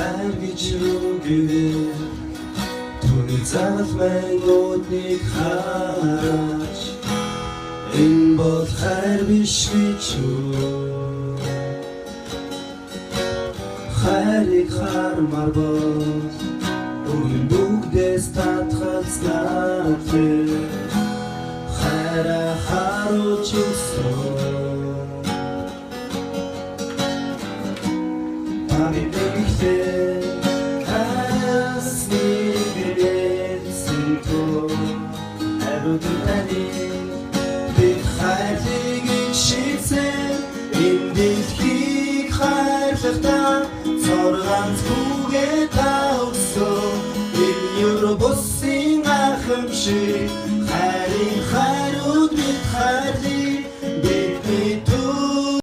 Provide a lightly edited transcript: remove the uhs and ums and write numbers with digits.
хайргич рүүгээр түүний загал мэн өднийг хараач энэ бол хайр биш гэж хайрыг хармаар бол үнэн бүгдээс татгалзнаад хайраа харуулж өгсөн Ами бигтэй хасны бирэсэн то Арудани бид хайрыг шийдсэн энэ дэлхийг хайрлахдаа Цорганц бүгэ таавсан энэ Европсын ахымшиг